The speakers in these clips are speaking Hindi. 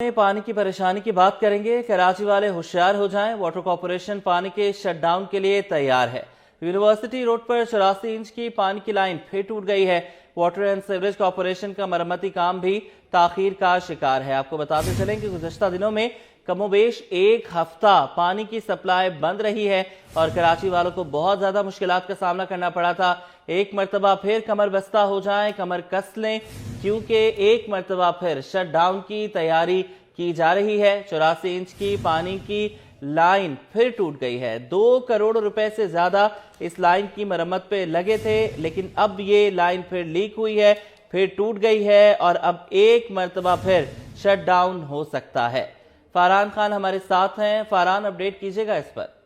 में पानी की परेशानी की बात करेंगे। कराची वाले होशियार हो जाएं, वाटर कॉर्पोरेशन पानी के शटडाउन के लिए तैयार है। यूनिवर्सिटी रोड पर 84 इंच की पानी की लाइन फिर टूट गई है। वाटर एंड सीवरेज कॉर्पोरेशन का मरम्मती काम भी ताखीर का शिकार है। आपको बताते चलें कि गुज़श्ता दिनों में कमोबेश एक हफ्ता पानी की सप्लाई बंद रही है और कराची वालों को बहुत ज्यादा मुश्किलात का सामना करना पड़ा था। एक मरतबा फिर कमर बस्ता हो जाएं, कमर कस लें, क्योंकि एक मरतबा फिर शट डाउन की तैयारी की जा रही है। 84 इंच की पानी की लाइन फिर टूट गई है। 2 करोड़ रुपए से ज्यादा इस लाइन की मरम्मत पे लगे थे, लेकिन अब ये लाइन फिर लीक हुई है, फिर टूट गई है और अब एक मरतबा फिर शट डाउन हो सकता है। फरहान खान हमारे साथ हैं। फरहान, अपडेट कीजिएगा इस पर।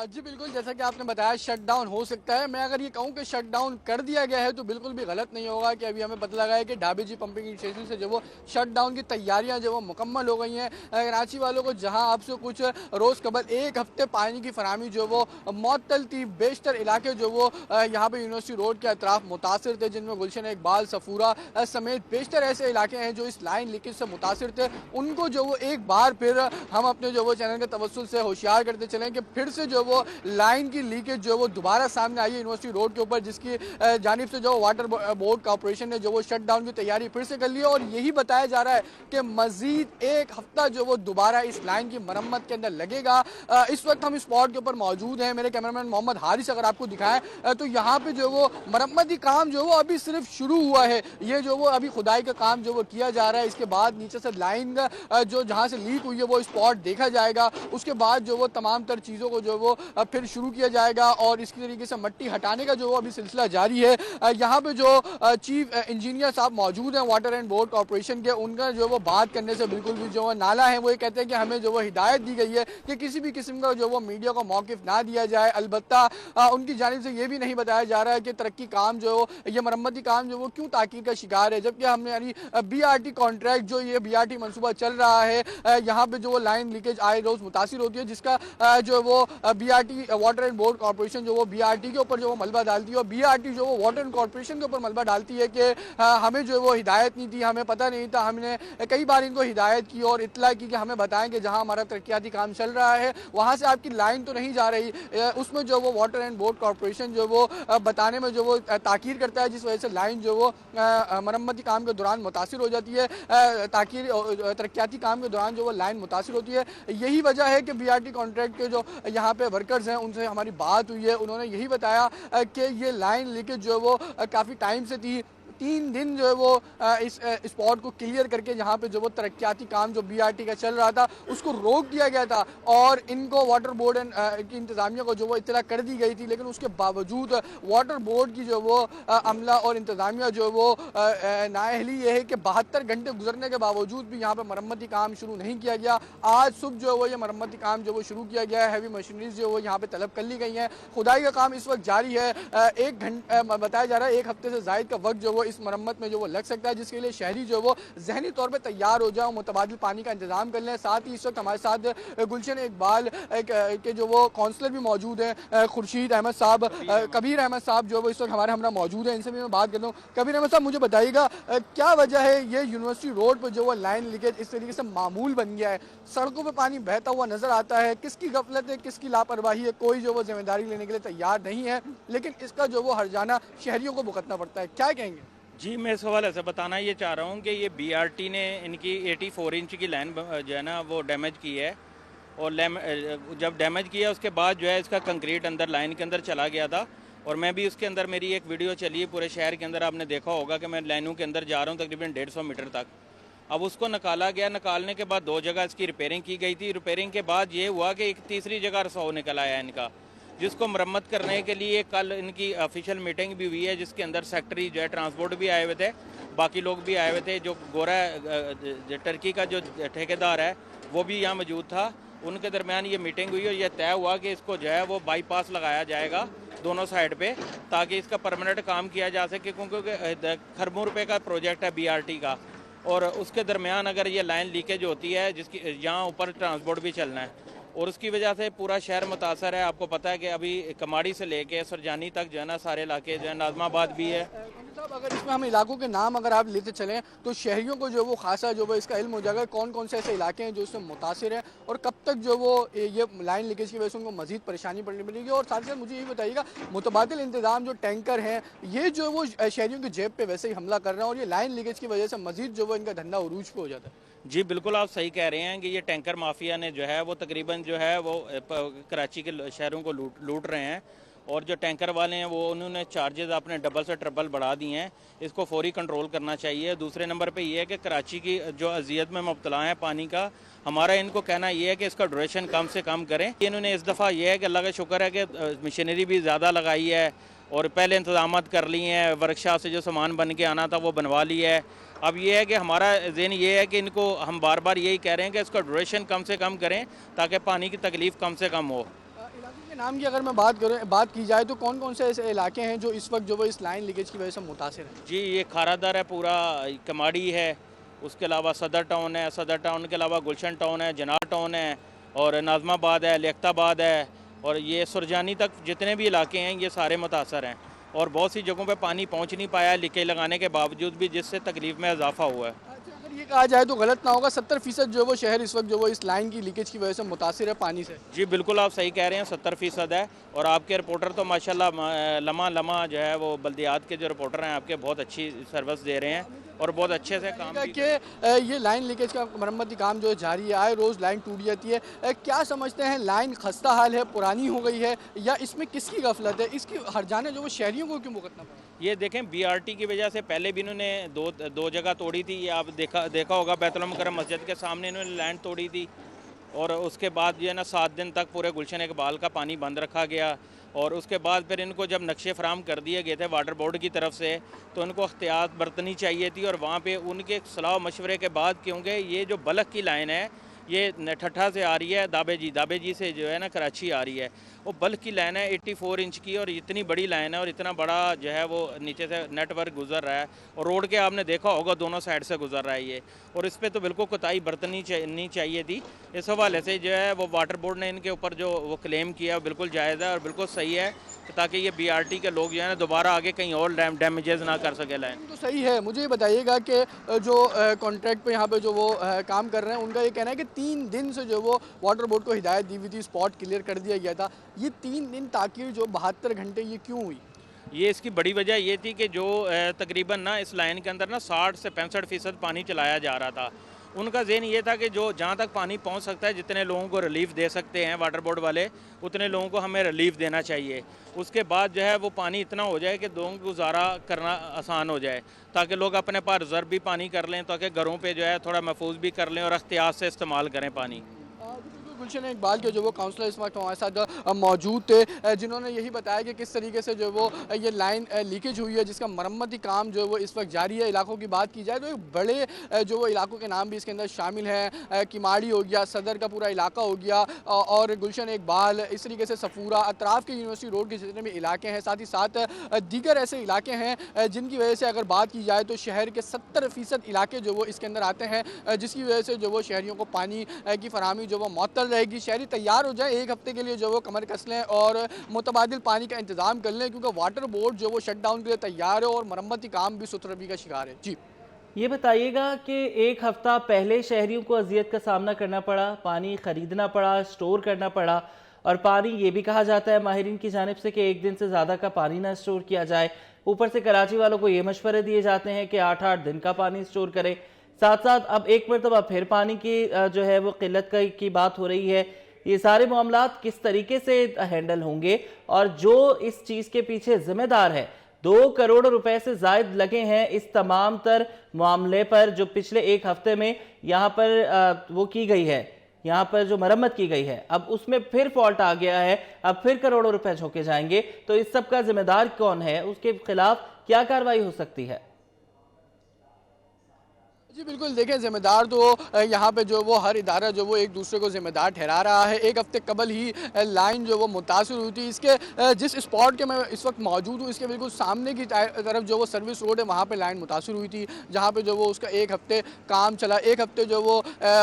जी बिल्कुल, जैसा कि आपने बताया शटडाउन हो सकता है। मैं अगर ये कहूँ कि शटडाउन कर दिया गया है तो बिल्कुल भी गलत नहीं होगा कि अभी हमें पता लगा है कि ढाबी जी पंपिंग स्टेशन से जो वो शटडाउन की तैयारियां जो वो मुकम्मल हो गई हैं। कराची वालों को जहां आपसे कुछ रोज़ कबल एक हफ्ते पानी की फराहमी जो वो मअतल थी, बेशतर इलाके जो वो यहाँ पर यूनिवर्सिटी रोड के अतराफ मुतासर थे, जिनमें गुलशन इकबाल, सफूरा समेत बेशतर ऐसे इलाके हैं जो इस लाइन लीकेज से मुतासर थे। उनको जो वो एक बार फिर हम अपने जो वो चैनल के तवस्सुल से होशियार करते चलें कि फिर से जो वो लाइन की लीकेज जो वो दोबारा सामने आई है यूनिवर्सिटी रोड के ऊपर, जिसकी जानिब से जो वाटर बोर्ड कॉर्पोरेशन ने जो वो शट डाउन की तैयारी फिर से कर ली है। और यही बताया जा रहा है कि मजीद एक हफ्ता जो वो दोबारा इस लाइन की मरम्मत के अंदर लगेगा। इस वक्त हम स्पॉट के ऊपर मौजूद हैं। मेरे कैमरामैन मोहम्मद हारिस अगर आपको दिखाएं तो यहाँ पे जो वो मरम्मती काम जो वो अभी सिर्फ शुरू हुआ है। ये जो वो अभी खुदाई का काम जो वो किया जा रहा है, इसके बाद नीचे से लाइन जो जहाँ से लीक हुई है वो स्पॉट देखा जाएगा। उसके बाद जो वो तमाम तर चीज़ों को जो वो फिर शुरू किया जाएगा और इसकी तरीके से मट्टी हटाने का जो वो अभी सिलसिला जारी है। यहाँ पे जो चीफ इंजीनियर साहब मौजूद हैं वाटर एंड बोर्ड कॉर्पोरेशन के, उनका जो वो बात करने से बिल्कुल भी जो नाला है। वो ये कहते हैं कि हमें जो वो हिदायत दी गई है कि किसी भी किस्म का जो वो मीडिया को मौक़िफ़ ना दिया जाए। अलबत्ता उनकी जानिब से ये भी नहीं बताया जा रहा है कि तरक्की काम जो ये मरम्मती काम जो वो क्यों ताकीर का शिकार है, जबकि हमने यानी BRT कॉन्ट्रैक्ट जो ये BRT मनसूबा चल रहा है, यहाँ पे जो वो लाइन लीकेज आए रोज़ मुतासिर होती है, जिसका जो वो BRT water and board corporation जो वो BRT के ऊपर जो वो मलबा डालती है और BRT जो वो वाटर एंड कॉर्पोरेशन के ऊपर मलबा डालती है कि हमें जो वो हिदायत नहीं थी, हमें पता नहीं था। हमने कई बार इनको हिदायत की और इत्तला की कि हमें बताएं कि जहां हमारा तरक्याती काम चल रहा है वहां से आपकी लाइन तो नहीं जा रही। उसमें जो वो वाटर एंड बोर्ड कॉर्पोरेशन जो वो बताने में जो वो ताकीर करता है, जिस वजह से लाइन जो वो मरम्मती काम के दौरान मुतासिर हो जाती है। ताकीर तरक्याती काम के दौरान जो वो लाइन मुतासिर होती है। यही वजह है कि BRT कॉन्ट्रैक्ट के जो यहाँ पे वर्कर्स हैं उनसे हमारी बात हुई है। उन्होंने यही बताया कि ये लाइन लीकेज जो वो काफ़ी टाइम से थी। 3 दिन जो है वो इस स्पॉट को क्लियर करके जहाँ पे जो वो तरक्याती काम जो BRT का चल रहा था उसको रोक दिया गया था और इनको वाटर बोर्ड की इंतज़ामिया को जो वो इत्तला कर दी गई थी। लेकिन उसके बावजूद वाटर बोर्ड की जो वो अमला और इंतज़ामिया जो वो नाअहली ये है कि 72 घंटे गुजरने के बावजूद भी यहाँ पर मरम्मती काम शुरू नहीं किया गया। आज सुबह जो वो ये मरम्मती काम जो वो शुरू किया गया है। हैवी मशीनरीज जो वो यहाँ पर तलब कर ली गई हैं। खुदाई का काम इस वक्त जारी है। 1 घंटा बताया जा रहा है, 1 हफ्ते से ज़ायद का वक्त जो वो इस मरम्मत में जो वो लग सकता है, जिसके लिए शहरी जो वो जहनी तौर पे तैयार हो जाए, मुतबादिल पानी का इंतजाम कर लें। साथ ही इस वक्त हमारे साथ गुलशन इकबाल के जो वो काउंसलर भी मौजूद हैं, खुर्शीद अहमद साहब, कबीर अहमद साहब जो वो इस वक्त हमारे हमरा मौजूद हैं। इनसे भी मैं बात करता हूँ। कबीर अहमद साहब, मुझे बताइएगा क्या वजह है ये यूनिवर्सिटी रोड पर जो वो लाइन लीकेज इस तरीके से मामूल बन गया है? सड़कों पर पानी बहता हुआ नजर आता है। किसकी गफलत है, किसकी लापरवाही है? कोई जो वो जिम्मेदारी लेने के लिए तैयार नहीं है, लेकिन इसका जो वो हर्जाना शहरियों को भुगतना पड़ता है। क्या कहेंगे? जी, मैं इस हवाले से बताना ये चाह रहा हूँ कि ये BRT ने इनकी 84 इंच की लाइन जो है ना वो डैमेज की है और जब डैमेज किया उसके बाद जो है इसका कंक्रीट अंदर लाइन के अंदर चला गया था और मैं भी उसके अंदर, मेरी एक वीडियो चली है पूरे शहर के अंदर, आपने देखा होगा कि मैं लाइनों के अंदर जा रहा हूँ तकरीबन 150 मीटर तक। अब उसको निकाला गया, निकालने के बाद 2 जगह इसकी रिपेयरिंग की गई थी। रिपेयरिंग के बाद ये हुआ कि एक तीसरी जगह रसो निकल आया इनका, जिसको मरम्मत करने के लिए कल इनकी ऑफिशियल मीटिंग भी हुई है, जिसके अंदर सेक्रेटरी जो है ट्रांसपोर्ट भी आए हुए थे, बाकी लोग भी आए हुए थे। जो गोरा टर्की का जो ठेकेदार है वो भी यहाँ मौजूद था। उनके दरमियान ये मीटिंग हुई और यह तय हुआ कि इसको जो है वो बाईपास लगाया जाएगा दोनों साइड पे, ताकि इसका परमानेंट काम किया जा सके, क्योंकि खरबों रुपये का प्रोजेक्ट है BRT का और उसके दरमियान अगर ये लाइन लीकेज होती है जिसकी यहाँ ऊपर ट्रांसपोर्ट भी चलना है और उसकी वजह से पूरा शहर मुतासर है। आपको पता है कि अभी कमाड़ी से लेके सरजानी तक जो है ना सारे इलाके जो है, नाजमाबाद भी है, साहब, अगर इसमें हम इलाकों के नाम अगर आप लेते चलें तो शहरियों को जो वो खासा जो वो इसका इल्म हो जाएगा कौन कौन से ऐसे इलाके हैं जो इससे मुतासिर हैं और कब तक जो वो ये लाइन लीकेज की वजह से उनको मजीद परेशानी पड़नी पड़ेगी। और साथ ही साथ मुझे ये बताइएगा, मुतबादिल इंतजाम जो टैंकर हैं ये जो वो शहरियों की जेब पे वैसे ही हमला कर रहे हैं और ये लाइन लीकेज की वजह से मजीद जो वो इनका धंधा उरूज पे हो जाता है। जी बिल्कुल, आप सही कह रहे हैं कि ये टैंकर माफिया ने जो है वो तकरीबन जो है वो कराची के शहरों को लूट रहे हैं और जो टैंकर वाले हैं वो उन्होंने चार्जेस अपने डबल से ट्रिपल बढ़ा दिए हैं। इसको फौरी कंट्रोल करना चाहिए। दूसरे नंबर पे ये है कि कराची की जो अजियत में मुब्तला है पानी का, हमारा इनको कहना ये है कि इसका ड्यूरेशन कम से कम करें। इन्होंने इस दफ़ा ये है कि अल्लाह का शुक्र है कि मशीनरी भी ज़्यादा लगाई है और पहले इंतजाम कर लिए हैं, वर्कशॉप से जो सामान बन के आना था वो बनवा लिया है। अब ये है कि हमारा ज़हन ये है कि इनको हम बार बार यही कह रहे हैं कि इसका ड्यूरेशन कम से कम करें ताकि पानी की तकलीफ़ कम से कम हो। इलाके के नाम की अगर मैं बात की जाए तो कौन कौन से ऐसे इलाके हैं जो इस वक्त जो वो इस लाइन लीकेज की वजह से मुतासिर हैं? जी, ये खारादर है, पूरा कमाड़ी है, उसके अलावा सदर टाउन है, सदर टाउन के अलावा गुलशन टाउन है, जनार टाउन है और नाज़माबाद है, लियाकताबाद है और ये सुरजानी तक जितने भी इलाके हैं ये सारे मुतासर हैं और बहुत सी जगहों पे पानी पहुंच नहीं पाया लीकेज लगाने के बावजूद भी, जिससे तकलीफ में इजाफा हुआ है। अच्छा, अगर ये कहा जाए तो गलत ना होगा 70% जो वो शहर इस वक्त जो वो इस लाइन की लीकेज की वजह से मुतासिर है पानी से? जी बिल्कुल, आप सही कह रहे हैं, 70% है और आपके रिपोर्टर तो माशाल्लाह लम्हा जो है वो बल्दियात के जो रिपोर्टर हैं आपके बहुत अच्छी सर्विस दे रहे हैं और बहुत अच्छे से काम भी। कि ये लाइन लीकेज का मरम्मती काम जो है जारी है, आए रोज़ लाइन टूट जाती है। क्या समझते हैं, लाइन खस्ता हाल है, पुरानी हो गई है या इसमें किसकी गफलत है? इसकी हर जाने जो वो शहरियों को क्यों भुगतना पड़ा? ये देखें, बीआरटी की वजह से पहले भी इन्होंने दो जगह तोड़ी थी। ये आप देखा होगा, बैतुल मुकर्रम मस्जिद के सामने इन्होंने लाइन तोड़ी थी और उसके बाद जो है ना 7 दिन तक पूरे गुलशन इकबाल का पानी बंद रखा गया और उसके बाद फिर इनको जब नक्शे फराम कर दिए गए थे वाटर बोर्ड की तरफ से तो इनको एहतियात बरतनी चाहिए थी और वहाँ पे उनके सलाह मशवरे के बाद, क्योंकि ये जो बलक की लाइन है ये ठट्ठा से आ रही है, दाबेजी से जो है ना कराची आ रही है, वो बल्क की लाइन है 84 इंच की और इतनी बड़ी लाइन है और इतना बड़ा जो है वो नीचे से नेटवर्क गुजर रहा है और रोड के आपने देखा होगा दोनों साइड से गुजर रहा है ये, और इस पर तो बिल्कुल कोताही बरतनी नहीं चाहिए थी। इस हवाले से जो है वो वाटर बोर्ड ने इनके ऊपर जो वो क्लेम किया बिल्कुल जायज़ है और बिल्कुल सही है, ताकि ये बीआरटी के लोग जो है ना दोबारा आगे कहीं और डैमेजेस ना कर सके लाइन। तो सही है। मुझे ये बताइएगा कि जो कॉन्ट्रैक्ट पे यहाँ पे जो वो काम कर रहे हैं उनका ये कहना है कि 3 दिन से जो वो वाटर बोर्ड को हिदायत दी हुई थी, स्पॉट क्लियर कर दिया गया था। ये 3 दिन ताख़ीर जो 72 घंटे ये क्यों हुई? ये इसकी बड़ी वजह ये थी कि जो तकरीबन ना इस लाइन के अंदर ना 60 से 65% पानी चलाया जा रहा था। उनका ज़हन ये था कि जो जहाँ तक पानी पहुँच सकता है, जितने लोगों को रिलीफ दे सकते हैं वाटर बोर्ड वाले, उतने लोगों को हमें रिलीफ देना चाहिए। उसके बाद जो है वो पानी इतना हो जाए कि लोगों को गुजारा करना आसान हो जाए, ताकि लोग अपने पास रिजर्व भी पानी कर लें, ताकि घरों पे जो है थोड़ा महफूज भी कर लें और एहतियात से इस्तेमाल करें पानी। गुलशन इकबाल के जो वो काउंसलर इस वक्त हमारे साथ मौजूद थे, जिन्होंने यही बताया कि किस तरीके से जो वो ये लाइन लीकेज हुई है, जिसका मरम्मती काम जो वो इस वक्त जारी है। इलाकों की बात की जाए तो एक बड़े जो वो इलाकों के नाम भी इसके अंदर शामिल हैं। किमाड़ी हो गया, सदर का पूरा इलाका हो गया और गुलशन इकबाल, इस तरीके से सफूरा, अतराफ़ के यूनिवर्सिटी रोड के जितने भी इलाके हैं, साथ ही साथ दीगर ऐसे इलाके हैं जिनकी वजह से अगर बात की जाए तो शहर के 70% इलाके जो वो इसके अंदर आते हैं, जिसकी वजह से जो वो शहरियों को पानी की फराहमी जो वो मुअत्तल रहेगी। शहरी तैयार हो जाए, 1 हफ्ते के लिए जो वो कमर कस लें और मुतबादिल पानी का इंतजाम कर लें, क्योंकि वाटर बोर्ड जो वो शट डाउन के लिए तैयार है और मरम्मती काम भी सुतरबी का शिकार है। जी, ये बताइएगा कि 1 हफ्ता पहले शहरियों को अजियत का सामना करना पड़ा, पानी खरीदना पड़ा, स्टोर करना पड़ा और पानी ये भी कहा जाता है माहिरीन की जानिब से कि 1 दिन से ज़्यादा का पानी ना स्टोर किया जाए। ऊपर से कराची वालों को ये मशवरे दिए जाते हैं कि 8-8 दिन का पानी स्टोर करें। साथ साथ अब एक मरतबा फिर पानी की जो है वो किल्लत की बात हो रही है। ये सारे मामलात किस तरीके से हैंडल होंगे और जो इस चीज़ के पीछे जिम्मेदार है, 2 करोड़ रुपए से जायद लगे हैं इस तमाम तर मामले पर, जो पिछले 1 हफ्ते में यहाँ पर वो की गई है, यहाँ पर जो मरम्मत की गई है, अब उसमें फिर फॉल्ट आ गया है, अब फिर करोड़ों रुपए झोंके जाएंगे। तो इस सब का जिम्मेदार कौन है, उसके खिलाफ क्या कार्रवाई हो सकती है? जी बिल्कुल, देखिए ज़िम्मेदार तो यहाँ पे जो वो हर इदारा जो वो एक दूसरे को ज़िम्मेदार ठहरा रहा है। एक हफ़्ते कबल ही लाइन जो वो मुतासिर हुई थी। इसके जिस स्पॉट के मैं इस वक्त मौजूद हूँ, इसके बिल्कुल सामने की तरफ जो वो सर्विस रोड है, वहाँ पे लाइन मुतासिर हुई थी। जहाँ पे जो वो उसका 1 हफ़्ते काम चला। 1 हफ़्ते जो वो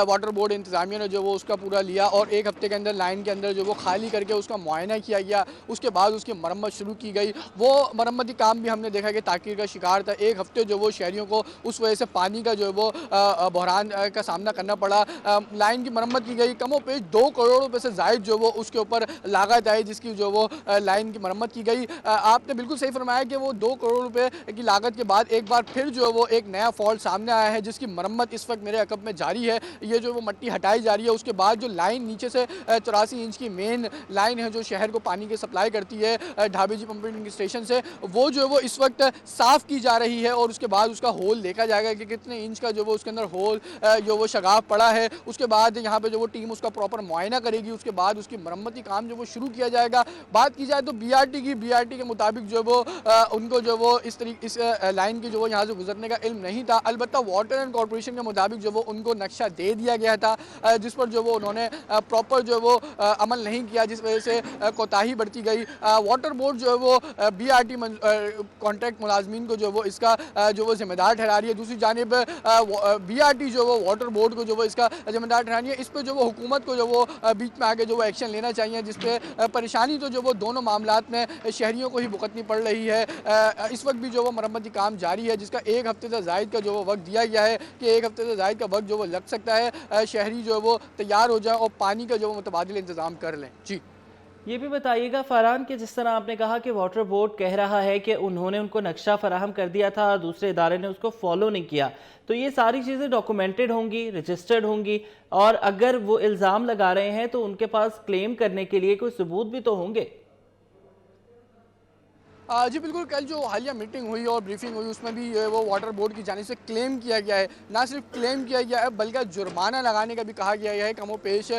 वाटर बोर्ड इंतज़ामिया ने जो वो उसका पूरा लिया और 1 हफ़्ते के अंदर लाइन के अंदर जो वो खाली करके उसका मुआयना किया गया। उसके बाद उसकी मरम्मत शुरू की गई। वो मरम्मती काम भी हमने देखा कि ताख़ीर का शिकार था। 1 हफ़्ते जो वो शहरियों को उस वजह से पानी का जो है वो बहरान का सामना करना पड़ा। लाइन की मरम्मत की गई। कमोपेश 2 करोड़ रुपए से ज़ायद जो वो उसके ऊपर लागत आई, जिसकी जो वो लाइन की मरम्मत की गई। आपने बिल्कुल सही फरमाया कि वो 2 करोड़ रुपए की लागत के बाद एक बार फिर जो है वो एक नया फॉल्ट सामने आया है, जिसकी मरम्मत इस वक्त मेरे अकब में जारी है। ये जो वो मट्टी हटाई जा रही है, उसके बाद जो लाइन नीचे से 84 इंच की मेन लाइन है जो शहर को पानी की सप्लाई करती है ढाबी जी पंपिंग स्टेशन से, वो जो है वो इस वक्त साफ़ की जा रही है और उसके बाद उसका होल देखा जाएगा कि कितने इंच का जो वो उसके अंदर होल जो वो शगाफ पड़ा है। उसके बाद यहाँ पे जो वो टीम उसका प्रॉपर मुआयना करेगी। उसके बाद उसकी मरम्मती काम जो वो शुरू किया जाएगा। बात की जाए तो बीआरटी के मुताबिक जो वो उनको जो वो इस लाइन की जो वो यहाँ से गुजरने का इल्म नहीं था। अलबत्ता वाटर एंड कॉर्पोरेशन के मुताबिक जो वो उनको नक्शा दे दिया गया था, जिस पर जो वो उन्होंने प्रॉपर जो वो अमल नहीं किया, जिस वजह से कोताही बढ़ती गई। वाटर बोर्ड जो है वो बीआरटी कॉन्ट्रैक्ट मुलाजमीन को जो वो इसका जो वो जिम्मेदार ठहरा रही है। दूसरी जानिब बीआरटी जो वो वाटर बोर्ड को जो वो इसका जिम्मेदार ठहरानी है। इस पर जो वो हुकूमत को जो वो बीच में आके जो वो एक्शन लेना चाहिए, जिस पे परेशानी तो जो वो दोनों मामलात में शहरियों को ही भुगतनी पड़ रही है। इस वक्त भी जो वो मरम्मती काम जारी है, जिसका 1 हफ्ते से ज़ायद का जो वो वक्त दिया गया है कि 1 हफ्ते से ज़ायद का वक्त जो वो लग सकता है। शहरी जो है वो तैयार हो जाए और पानी का जो वो मुतबादिल इंतज़ाम कर लें। जी ये भी बताइएगा फरहान कि जिस तरह आपने कहा कि वाटर बोर्ड कह रहा है कि उन्होंने उनको नक्शा फराहम कर दिया था और दूसरे इदारे ने उसको फॉलो नहीं किया, तो ये सारी चीज़ें डॉक्यूमेंटेड होंगी, रजिस्टर्ड होंगी, और अगर वो इल्ज़ाम लगा रहे हैं तो उनके पास क्लेम करने के लिए कोई सबूत भी तो होंगे। जी बिल्कुल, कल जो हालिया मीटिंग हुई और ब्रीफिंग हुई, उसमें भी वो वाटर बोर्ड की जानिब से क्लेम किया गया है। ना सिर्फ क्लेम किया गया है बल्कि जुर्माना लगाने का भी कहा गया है। कमोपेश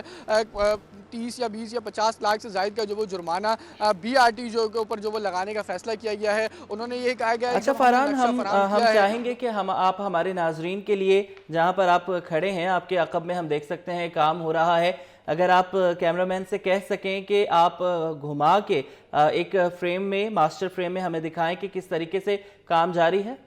30 या 20 या 50 लाख से ज़ायद का जो वो जुर्माना बीआरटी जो के ऊपर जो वो लगाने का फैसला किया गया है। उन्होंने ये कहा गया है अच्छा कि हमने फरहान, नक्शा फराहम हम किया है। चाहेंगे कि हम आप हमारे नाजरीन के लिए, जहां पर आप खड़े हैं आपके अक़ब में हम देख सकते हैं काम हो रहा है, अगर आप कैमरामैन से कह सकें कि आप घुमा के एक फ्रेम में, मास्टर फ्रेम में हमें दिखाएं कि किस तरीके से काम जारी है।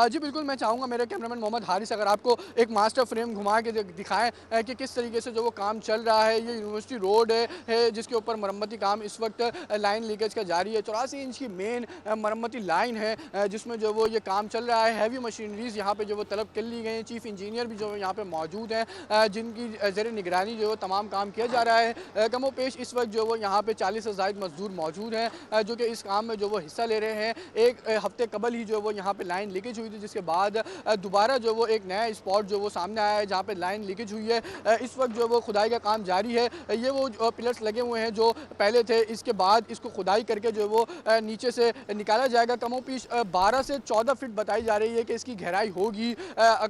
जी बिल्कुल, मैं चाहूँगा मेरे कैमरामैन मोहम्मद हारिस अगर आपको एक मास्टर फ्रेम घुमा के दिखाएं कि किस तरीके से जो वो काम चल रहा है। ये यूनिवर्सिटी रोड है जिसके ऊपर मरम्मती काम इस वक्त लाइन लीकेज का जारी है। 84 इंच की मेन मरम्मती लाइन है जिसमें जो वो ये काम चल रहा है। हैवी मशीनरीज यहाँ पे जो वो तलब कर ली गई हैं। चीफ इंजीनियर भी जो यहाँ पे मौजूद हैं, जिनकी ज़ेर निगरानी जो है तमाम काम किया जा रहा है। कमोपेश इस वक्त जो वो यहाँ पे 40 से ज़ायद मजदूर मौजूद हैं जो कि इस काम में जो वो हिस्सा ले रहे हैं। 1 हफ्ते कबल ही जो वो यहाँ पे लाइन लीकेज हुई थी, जिसके बाद दोबारा जो वो एक नया स्पॉट जो वो सामने आया है जहाँ पे लाइन लीकेज हुई है। इस वक्त जो वो खुदाई का काम जारी है। ये वो पिलर्स लगे हुए हैं जो पहले थे, इसके बाद इसको खुदाई करके जो वो नीचे से निकाला जाएगा। कमोपेश 12 से 14 फीट बताई जा रही है कि इसकी गहराई होगी।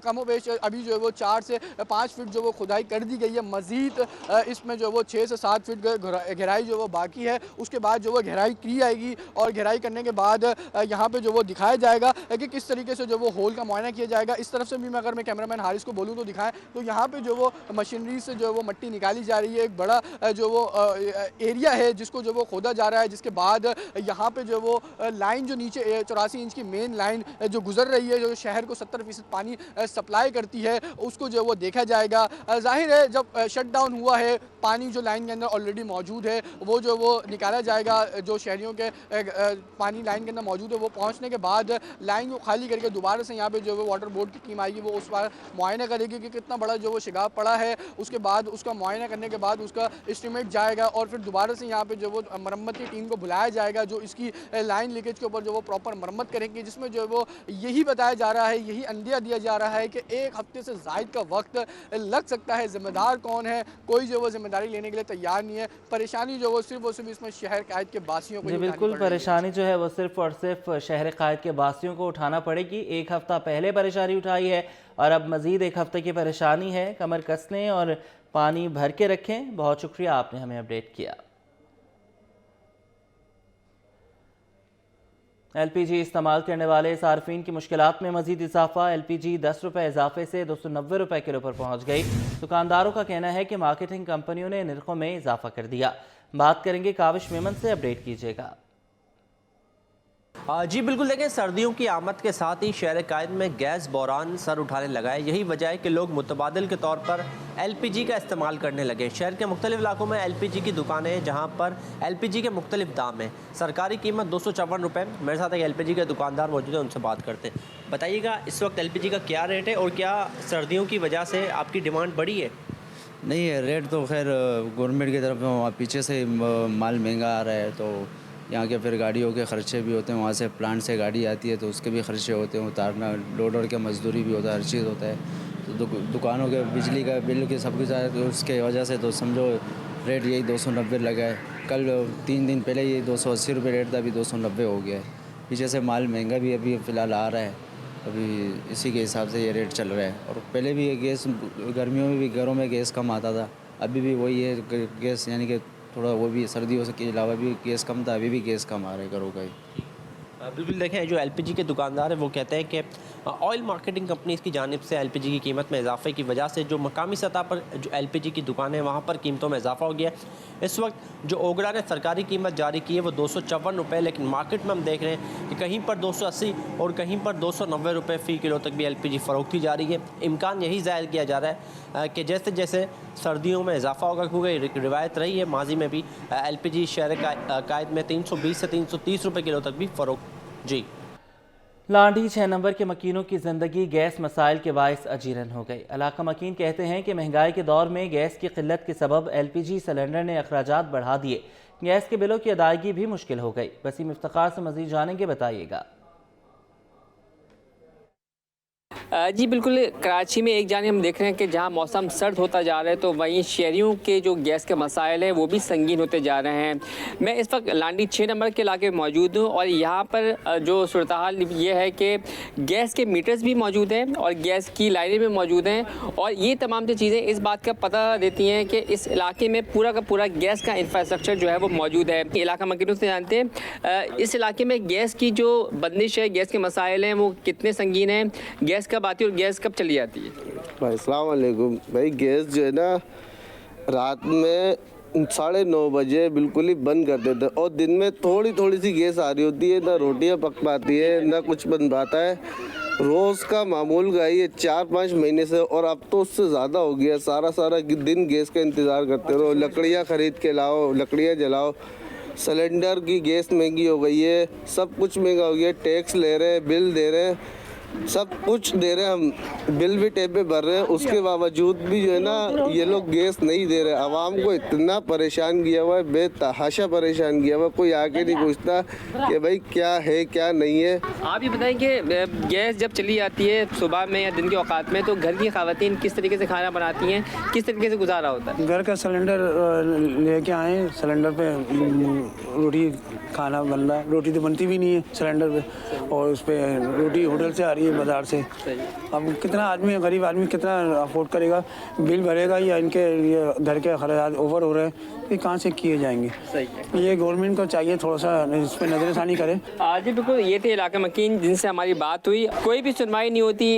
कमोपेश अभी जो है वो 4 से 5 फीट जो वो खुदाई कर दी गई है। मज़ीद इसमें जो वो 6 से 7 फीट गहराई जो वो बाकी है। उसके बाद जो वो गहराई की जाएगी और गहराई करने के बाद यहाँ पे जो वो दिखाया जाएगा कि किस तरीके से जो वो होल का मुआयना किया जाएगा। इस तरफ से भी मैं अगर मैं कैमरामैन हारिस को बोलूँ तो दिखाएं तो यहाँ पे जो वो मशीनरी से जो वो मट्टी निकाली जा रही है। एक बड़ा जो वो एरिया है जिसको जो वो खोदा जा रहा है, जिसके बाद यहाँ पे जो वो लाइन जो नीचे 84 इंच की मेन लाइन जो गुजर रही है, जो शहर को 70% पानी सप्लाई करती है, उसको जो वो देखा जाएगा। जाहिर है जब शट डाउन हुआ है, पानी जो लाइन के अंदर ऑलरेडी मौजूद है वो जो वो निकाला जाएगा। जो शहरियों के पानी लाइन के अंदर मौजूद है वो पहुँचने के बाद लाइन को खाली करके दोबारा से यहाँ पे जो वो वाटर बोर्ड की टीम आएगी, वो उस बार मुआयना करेगी कि कितना बड़ा जो वो शिगाफ पड़ा है। उसके बाद उसका मुआयना करने के बाद उसका एस्टीमेट जाएगा और फिर दोबारा से यहाँ पे जो वो मरम्मत की टीम को बुलाया जाएगा जो इसकी लाइन लीकेज के ऊपर जो वो प्रॉपर मरम्मत करेंगे, जिसमें जो वो यही बताया जा रहा है, यही अंदिया दिया जा रहा है कि 1 हफ्ते से ज़ायद का वक्त लग सकता है। जिम्मेदार कौन है, कोई जो वो जिम्मेदारी लेने के लिए तैयार नहीं है। परेशानी जो वो सिर्फ इसमें शहर कायद के बासियों को बिल्कुल, परेशानी जो है वो सिर्फ और सिर्फ शहर कायद के बासियों को उठाना पड़ेगी। 1 हफ्ता पहले परेशानी उठाई है और अब मज़ीद 1 हफ्ते की परेशानी है। कमर कस लें और पानी भर के रखें। बहुत शुक्रिया, आपने हमें अपडेट किया। LPG इस्तेमाल करने वाले सार्फिन की मुश्किलात में मजीद इजाफा। LPG 10 रुपये इजाफे से 290 रुपये किलो पर पहुँच गई। दुकानदारों का कहना है कि मार्केटिंग कंपनियों ने निर्खों में इजाफा कर दिया। बात करेंगे काविश मेमन से, अपडेट कीजिएगा। जी बिल्कुल, देखें सर्दियों की आमद के साथ ही शहर कायद में गैस बहरान सर उठाने लगा है। यही वजह है कि लोग मुतबादिल के तौर पर LPG का इस्तेमाल करने लगे। शहर के मुख्तलिफ इलाकों में LPG की दुकानें हैं जहाँ पर LPG के मुख्तलिफ दाम हैं। सरकारी कीमत 254 रुपये। मेरे साथ एक LPG के दुकानदार मौजूद है, उनसे बात करते हैं। बताइएगा इस वक्त LPG का क्या रेट है और क्या सर्दियों की वजह से आपकी डिमांड बढ़ी है? नहीं है, रेट तो खैर गवर्नमेंट की तरफ वहाँ पीछे से माल महंगा आ रहा है, तो यहाँ के फिर गाड़ियों के खर्चे भी होते हैं, वहाँ से प्लांट से गाड़ी आती है तो उसके भी खर्चे होते हैं, उतारना लोडर के मजदूरी भी होता है, हर चीज़ होता है। तो दुकानों के बिजली का बिल के सब कुछ उसके वजह से तो समझो रेट यही 290 लगा है। कल 3 दिन पहले ये 280 रुपये रेट था, अभी 290 हो गया है। पीछे से माल महंगा भी अभी फ़िलहाल आ रहा है, अभी इसी के हिसाब से ये रेट चल रहा है। और पहले भी ये गैस गर्मियों में भी घरों में गैस कम आता था, अभी भी वही है गैस, यानी कि थोड़ा वो भी सर्दियों के अलावा भी गैस कम था, अभी भी गैस कम आ रहा है घरों का ही। बिल्कुल, देखें जो LPG के दुकानदार है वो कहते हैं कि ऑयल मार्केटिंग कंपनीज़ की जानिब से LPG की कीमत में इजाफे की वजह से जो मकामी सतह पर जो LPG की दुकानें हैं वहाँ पर कीमतों में इजाफा हो गया है। इस वक्त जो ओगड़ा ने सरकारी कीमत जारी की है वो 254 रुपये, लेकिन मार्केट में हम देख रहे हैं कि कहीं पर 280 और कहीं पर 290 रुपये फ़ी किलो तक भी LPG फ़रोख्त की जा रही है। इम्कान यही ज़ाहिर किया जा रहा है कि जैसे जैसे सर्दियों में इजाफा होगा, क्योंकि रिवायत रही है माजी में भी LPG शहर कायद में 320 से 330 रुपये किलो तक भी फ़रोख्त। जी, लांडी 6 नंबर के मकीनों की ज़िंदगी गैस मसाइल के बायस अजीरन हो गई। इलाका मकीन कहते हैं कि महंगाई के दौर में गैस की किल्लत के सबब LPG सिलेंडर ने अखराजात बढ़ा दिए। गैस के बिलों की अदायगी भी मुश्किल हो गई। वसीम इफ्तिखार से मज़ीद जानेंगे, बताइएगा। जी बिल्कुल, कराची में एक जाने हम देख रहे हैं कि जहां मौसम सर्द होता जा रहा है तो वहीं शहरियों के जो गैस के मसाइल हैं वो भी संगीन होते जा रहे हैं। मैं इस वक्त लांडी 6 नंबर के इलाके में मौजूद हूं और यहां पर जो सूरत हाल ये है कि गैस के मीटर्स भी मौजूद हैं और गैस की लाइनें भी मौजूद हैं और ये तमाम चीज़ें इस बात का पता देती हैं कि इस इलाके में पूरा का पूरा गैस का इंफ्रास्ट्रक्चर जो है वो मौजूद है। इलाका मकीनों से जानते हैं इस इलाके में गैस की जो बंदिश है, गैस के मसाइल हैं वो कितने संगीन हैं, गैस कब आती है और गैस कब चली जाती है? भाई अस्सलाम वालेकुम। भाई गैस जो है ना रात में 9:30 बजे बिल्कुल ही बंद कर देते और दिन में थोड़ी थोड़ी सी गैस आ रही होती है, ना रोटियां पक पाती है ना कुछ बन पाता है। रोज़ का मामूल का ये 4-5 महीने से, और अब तो उससे ज़्यादा हो गया। सारा दिन गैस का इंतज़ार करते रहो, लकड़ियाँ ख़रीद के लाओ, लकड़ियाँ जलाओ। सिलेंडर की गैस महंगी हो गई है, सब कुछ महंगा हो गया। टैक्स ले रहे हैं, बिल दे रहे हैं, सब कुछ दे रहे हैं, हम बिल भी टेप पे भर रहे हैं, उसके बावजूद भी जो है ना ये लोग गैस नहीं दे रहे। आवाम को इतना परेशान किया हुआ है, बेतहाशा परेशान किया हुआ, कोई आके नहीं पूछता कि भाई क्या है क्या नहीं है। आप ये बताएं कि गैस जब चली जाती है सुबह में या दिन के औकात में तो घर की ख़वातीन किस तरीके से खाना बनाती हैं, किस तरीके से गुजारा होता है? घर का सिलेंडर लेके आए, सिलेंडर पे रोटी खाना बन रहा है। रोटी तो बनती भी नहीं है सिलेंडर पे, और उस पर रोटी होटल से आ रही है, बाज़ार से। अब कितना आदमी, गरीब आदमी कितना अफोर्ड करेगा, बिल भरेगा, या इनके ये घर के खर्चात ओवर हो रहे हैं, ये कहाँ से किए जाएंगे? सही, ये गवर्नमेंट को चाहिए थोड़ा सा इस पर नज़रसानी करे। जी बिल्कुल, ये थे इलाका मकीन जिनसे हमारी बात हुई। कोई भी सुनवाई नहीं होती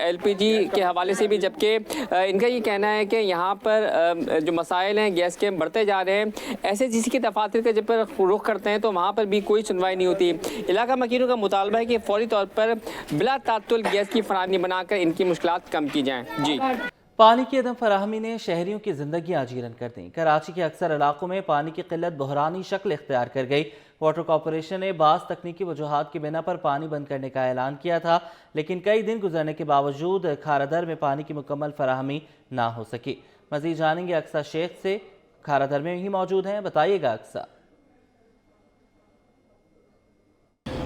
LPG के हवाले से भी, जबकि इनका ये कहना है कि यहाँ पर जो मसाइल हैं गैस के बढ़ते जा रहे हैं। ऐसे किसी के दफातर का जब पर रुख करते हैं तो वहाँ पर भी कोई सुनवाई नहीं होती। इलाका मकीनों का मुतालबा है कि फौरी तौर पर बिला तात्तुल गैस की फराहमी बनाकर इनकी मुश्किलात कम की जाएँ। जी, पानी की अदम फराहमी ने शहरियों की जिंदगी आजीरन कर दी। कराची के अक्सर इलाकों में पानी की किल्लत बहरानी शक्ल इख्तियार कर गई। वाटर कॉरपोरेशन ने बाज़ तकनीकी वजूहात की बिना पर पानी बंद करने का ऐलान किया था, लेकिन कई दिन गुजरने के बावजूद खारादर में पानी की मुकम्मल फराहमी ना हो सकी। मज़ीद जानेंगे अक्सा शेख से, खारादर में ही मौजूद हैं, बताइएगा अक्सा।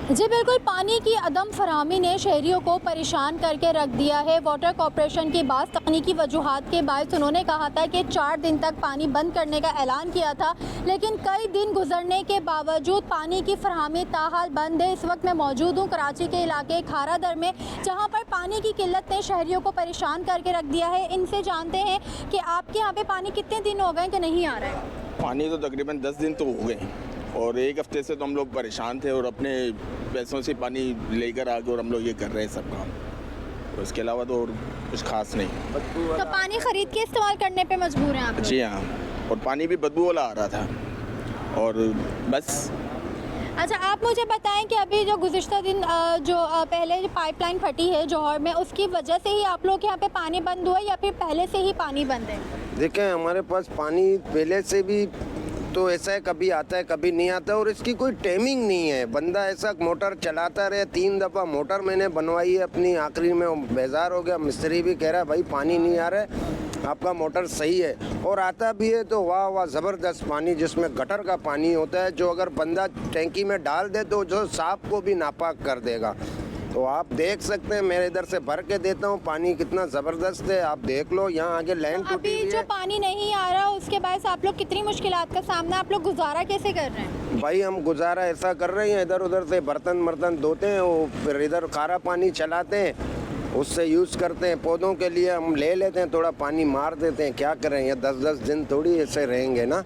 जी बिल्कुल, पानी की अदम फराहमी ने शहरियों को परेशान करके रख दिया है। वाटर कॉरपोरेशन की बात तकनीकी वजूहात के बायस उन्होंने कहा था कि 4 दिन तक पानी बंद करने का ऐलान किया था, लेकिन कई दिन गुजरने के बावजूद पानी की फराहमी ताहाल बंद है। इस वक्त मैं मौजूद हूँ कराची के इलाके खारादर में, जहाँ पर पानी की किल्लत ने शहरियों को परेशान करके रख दिया है। इनसे जानते हैं कि आपके यहाँ पे पानी कितने दिन हो गए कि नहीं आ रहा है? पानी तो तकरीबन 10 दिन तो हो गए, और एक हफ्ते से तो हम लोग परेशान थे और अपने पैसों से पानी लेकर आके और हम लोग ये कर रहे हैं सब काम। तो इसके अलावा तो और कुछ खास नहीं। तो पानी खरीद के इस्तेमाल करने पे मजबूर हैं आप लोग? जी हाँ, और पानी भी बदबू वाला आ रहा था और बस। अच्छा, आप मुझे बताएं कि अभी जो गुज़िश्ता दिन पहले जो पाइपलाइन फटी है जौहर में, उसकी वजह से ही आप लोग के यहाँ पे पानी बंद हुआ या फिर पहले से ही पानी बंद है? देखें, हमारे पास पानी पहले से भी तो ऐसा है, कभी आता है कभी नहीं आता, और इसकी कोई टाइमिंग नहीं है। बंदा ऐसा मोटर चलाता रहे। 3 दफ़ा मोटर मैंने बनवाई है अपनी, आखिरी में बेजार हो गया। मिस्त्री भी कह रहा है भाई पानी नहीं आ रहा है, आपका मोटर सही है, और आता भी है तो वाह वाह ज़बरदस्त पानी, जिसमें गटर का पानी होता है, जो अगर बंदा टैंकी में डाल दे तो जो सांप को भी नापाक कर देगा। तो आप देख सकते हैं, मेरे इधर से भर के देता हूँ, पानी कितना ज़बरदस्त है, आप देख लो। यहाँ आगे लाइन टूटी हुई है। अभी जो पानी नहीं आ रहा उसके बाद आप लोग कितनी मुश्किलात का सामना, आप लोग गुजारा कैसे कर रहे हैं? भाई हम गुजारा ऐसा कर रहे हैं, इधर उधर से बर्तन धोते हैं, वो फिर इधर खारा पानी चलाते हैं, उससे यूज़ करते हैं। पौधों के लिए हम ले लेते हैं, थोड़ा पानी मार देते हैं। क्या करें, ये 10-10 दिन थोड़ी ऐसे रहेंगे ना।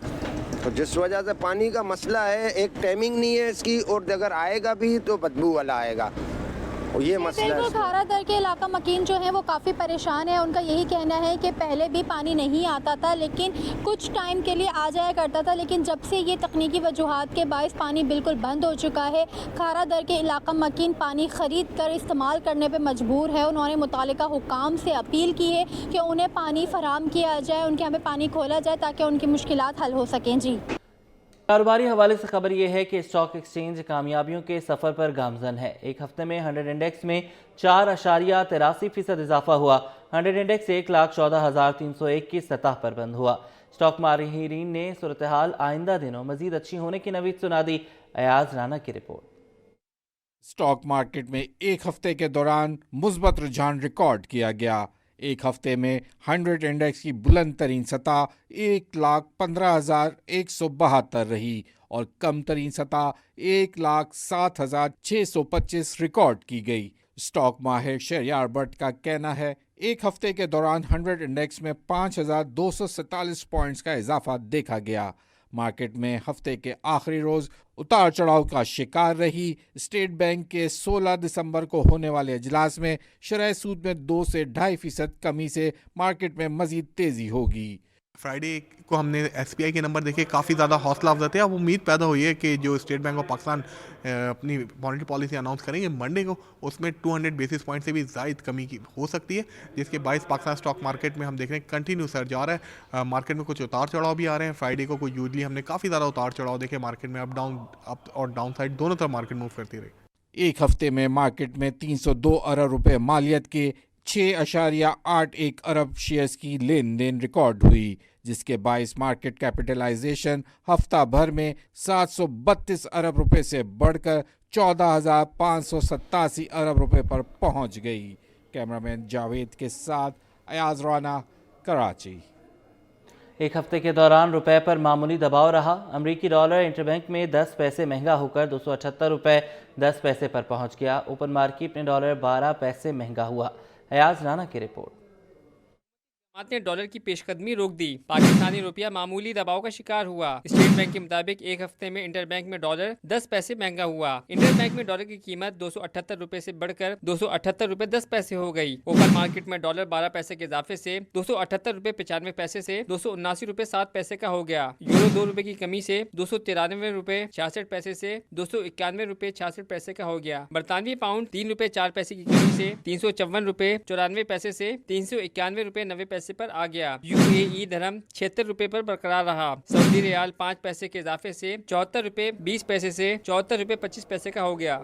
तो जिस वजह से पानी का मसला है, एक टाइमिंग नहीं है इसकी, और अगर आएगा भी तो बदबू वाला आएगा, और ये मसला है। बिल्कुल, खारा दर के इलाका मकीन जो है वो काफ़ी परेशान है। उनका यही कहना है कि पहले भी पानी नहीं आता था, लेकिन कुछ टाइम के लिए आ जाया करता था, लेकिन जब से ये तकनीकी वजूहात के बायस पानी बिल्कुल बंद हो चुका है। खारा दर के इलाका मकीन पानी ख़रीद कर इस्तेमाल करने पर मजबूर है। उन्होंने मुतालिका हुकाम से अपील की है कि उन्हें पानी फराम किया जाए, उनके यहाँ पे पानी खोला जाए ताकि उनकी मुश्किलात हल हो सकें। जी, कारोबारी हवाले से खबर यह है कि स्टॉक एक्सचेंज कामयाबियों के सफ़र पर गामजन है। एक हफ्ते में 100 इंडेक्स में 4.83% इजाफा हुआ। 100 इंडेक्स 1,14,301 की सतह पर बंद हुआ। स्टॉक माहिरीन ने सूरत हाल आइंदा दिनों मजीद अच्छी होने की नवीद सुना दी। अयाज राना की रिपोर्ट। स्टॉक मार्केट में एक हफ्ते के दौरान मुस्बत रुझान रिकॉर्ड किया गया। एक हफ्ते में 100 इंडेक्स की बुलंद तरीन सतह 1,15,172 रही और कम तरीन सतह 1,07,625 रिकॉर्ड की गई। स्टॉक माहिर शहरयार भट्ट का कहना है, एक हफ्ते के दौरान 100 इंडेक्स में 5,247 पॉइंट्स का इजाफा देखा गया। मार्केट में हफ्ते के आखिरी रोज उतार चढ़ाव का शिकार रही। स्टेट बैंक के 16 दिसंबर को होने वाले इजलास में शरह सूद में 2 से 2.5% कमी से मार्केट में मजीद तेजी होगी। फ्राइडे को हमने SBI के नंबर देखे, काफ़ी ज़्यादा हौसला अफजा थे। अब उम्मीद पैदा हुई है कि जो स्टेट बैंक ऑफ पाकिस्तान अपनी मॉनेटरी पॉलिसी अनाउंस करेंगे मंडे को, उसमें 200 बेसिस पॉइंट से भी ज़ायद कमी की हो सकती है, जिसके बायस पाकिस्तान स्टॉक मार्केट में हम देख रहे हैं कंटिन्यू सर्ज आ रहा है। मार्केट में कुछ उतार चढ़ाव भी आ रहे हैं। फ्राइडे को यूजली हमने काफ़ी ज़्यादा उतार चढ़ाव देखे मार्केट में, अप और डाउन साइड दोनों तरफ मार्केट मूव करती रही। एक हफ्ते में मार्केट में 302 अरब रुपए मालियत के 6.81 अरब शेयर्स की लेन देन रिकॉर्ड हुई, जिसके बायस मार्केट कैपिटलाइजेशन हफ्ता भर में 732 अरब रुपए से बढ़कर 14,587 अरब रुपए पर पहुंच गई। कैमरामैन जावेद के साथ अयाज राना, कराची। एक हफ्ते के दौरान रुपए पर मामूली दबाव रहा। अमरीकी डॉलर इंटरबैंक में 10 पैसे महंगा होकर 278 रुपए 10 पैसे पर पहुंच गया। ओपन मार्केट में डॉलर 12 पैसे महंगा हुआ। अयाज राना की रिपोर्ट। ने डॉलर की पेशकदमी रोक दी। पाकिस्तानी रुपया मामूली दबाव का शिकार हुआ। स्टेट बैंक के मुताबिक एक हफ्ते में इंटरबैंक में डॉलर 10 पैसे महंगा हुआ। इंटरबैंक में डॉलर की कीमत 278 रुपए से बढ़कर 278 रुपए 10 पैसे हो गई। ओपन मार्केट में डॉलर 12 पैसे के इजाफे से 278 रुपए 95 पैसे से 279 रुपए 7 पैसे का हो गया। यूरो 2 रुपए की कमी से 293 रुपए 66 पैसे से 291 रुपए 66 पैसे का हो गया। बरतानवी पाउंड 3 रुपए 4 पैसे की कमी से 354 रुपए 94 पैसे से 391 रुपए 90 पैसे पर आ गया। UAE दरहम 76 रुपए पर बरकरार रहा। सऊदी रियाल 5 पैसे के इजाफे से 74 रुपए 20 पैसे से 74 रुपए 25 पैसे का हो गया।